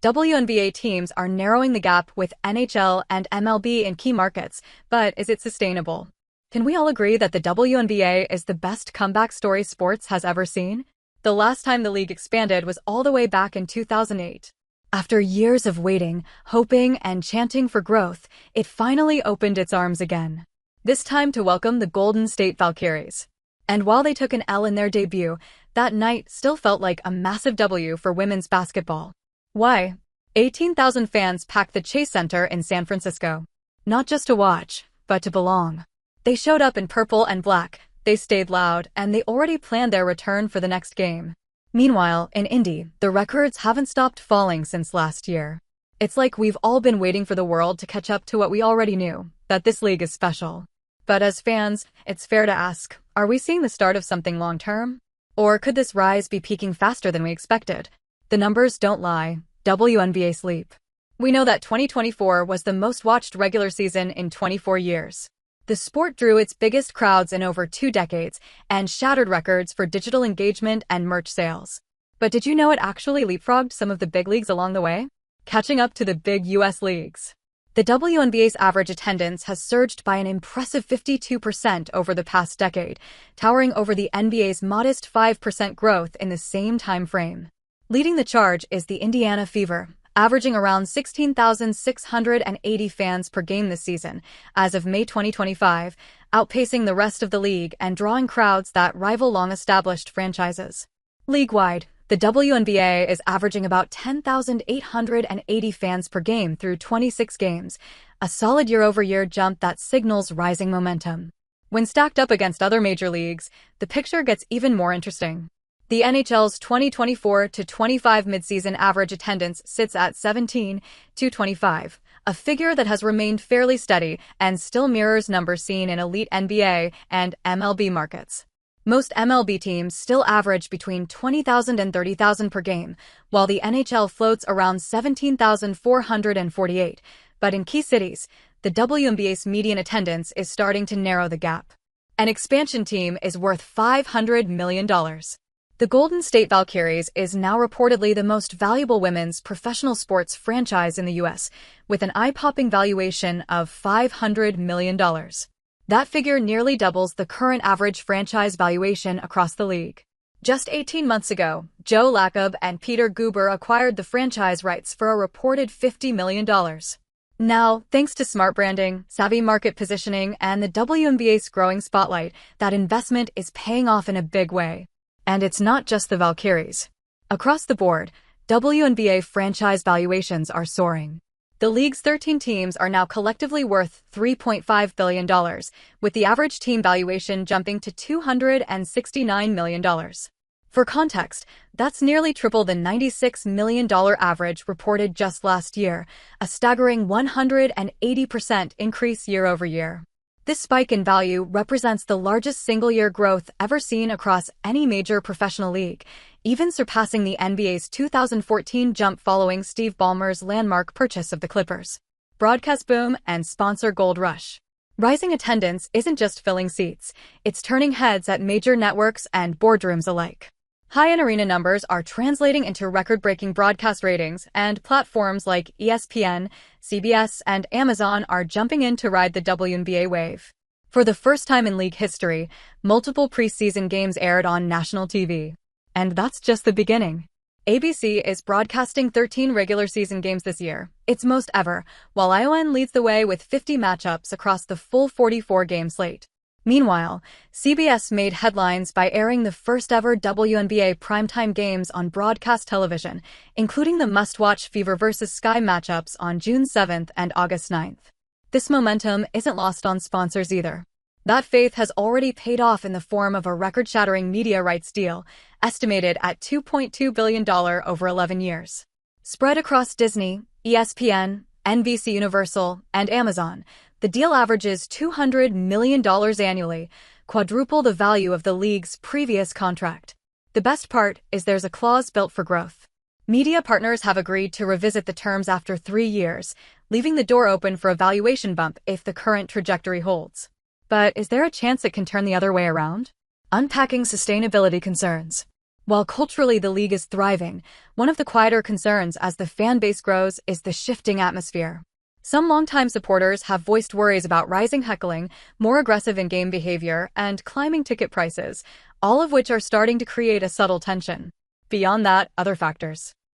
WNBA teams are narrowing the gap with NHL and MLB in key markets, but is it sustainable? Can we all agree that the WNBA is the best comeback story sports has ever seen? The last time the league expanded was all the way back in 2008. After years of waiting, hoping, and chanting for growth, it finally opened its arms again. This time to welcome the Golden State Valkyries. And while they took an L in their debut, that night still felt like a massive W for women's basketball. Why? 18,000 fans packed the Chase Center in San Francisco. Not just to watch, but to belong. They showed up in purple and black, they stayed loud, and they already planned their return for the next game. Meanwhile, in Indy, the records haven't stopped falling since last year. It's like we've all been waiting for the world to catch up to what we already knew, that this league is special. But as fans, it's fair to ask, are we seeing the start of something long-term? Or could this rise be peaking faster than we expected? The numbers don't lie. WNBA sleep. We know that 2024 was the most watched regular season in 24 years. The sport drew its biggest crowds in over 2 decades and shattered records for digital engagement and merch sales. But did you know it actually leapfrogged some of the big leagues along the way? Catching up to the big US leagues. The WNBA's average attendance has surged by an impressive 52% over the past decade, towering over the NBA's modest 5% growth in the same time frame. Leading the charge is the Indiana Fever, averaging around 16,680 fans per game this season, as of May 2025, outpacing the rest of the league and drawing crowds that rival long-established franchises. League-wide, the WNBA is averaging about 10,880 fans per game through 26 games, a solid year-over-year jump that signals rising momentum. When stacked up against other major leagues, the picture gets even more interesting. The NHL's 2024-25 midseason average attendance sits at 17,225, a figure that has remained fairly steady and still mirrors numbers seen in elite NBA and MLB markets. Most MLB teams still average between 20,000 and 30,000 per game, while the NHL floats around 17,448. But in key cities, the WNBA's median attendance is starting to narrow the gap. An expansion team is worth $500 million. The Golden State Valkyries is now reportedly the most valuable women's professional sports franchise in the U.S., with an eye-popping valuation of $500 million. That figure nearly doubles the current average franchise valuation across the league. Just 18 months ago, Joe Lacob and Peter Guber acquired the franchise rights for a reported $50 million. Now, thanks to smart branding, savvy market positioning, and the WNBA's growing spotlight, that investment is paying off in a big way. And it's not just the Valkyries. Across the board, WNBA franchise valuations are soaring. The league's 13 teams are now collectively worth $3.5 billion, with the average team valuation jumping to $269 million. For context, that's nearly triple the $96 million average reported just last year, a staggering 180% increase year over year. This spike in value represents the largest single-year growth ever seen across any major professional league, even surpassing the NBA's 2014 jump following Steve Ballmer's landmark purchase of the Clippers. Broadcast boom and sponsor gold rush. Rising attendance isn't just filling seats, it's turning heads at major networks and boardrooms alike. High-end arena numbers are translating into record-breaking broadcast ratings, and platforms like ESPN, CBS, and Amazon are jumping in to ride the WNBA wave. For the first time in league history, multiple preseason games aired on national TV. And that's just the beginning. ABC is broadcasting 13 regular season games this year, its most ever, while ION leads the way with 50 matchups across the full 44-game slate. Meanwhile, CBS made headlines by airing the first-ever WNBA primetime games on broadcast television, including the must-watch Fever vs. Sky matchups on June 7th and August 9th. This momentum isn't lost on sponsors either. That faith has already paid off in the form of a record-shattering media rights deal, estimated at $2.2 billion over 11 years. Spread across Disney, ESPN, NBC Universal, and Amazon, the deal averages $200 million annually, quadruple the value of the league's previous contract. The best part is there's a clause built for growth. Media partners have agreed to revisit the terms after 3 years, leaving the door open for a valuation bump if the current trajectory holds. But is there a chance it can turn the other way around? Unpacking sustainability concerns. While culturally the league is thriving, one of the quieter concerns as the fan base grows is the shifting atmosphere. Some longtime supporters have voiced worries about rising heckling, more aggressive in-game behavior, and climbing ticket prices, all of which are starting to create a subtle tension. Beyond that, other factors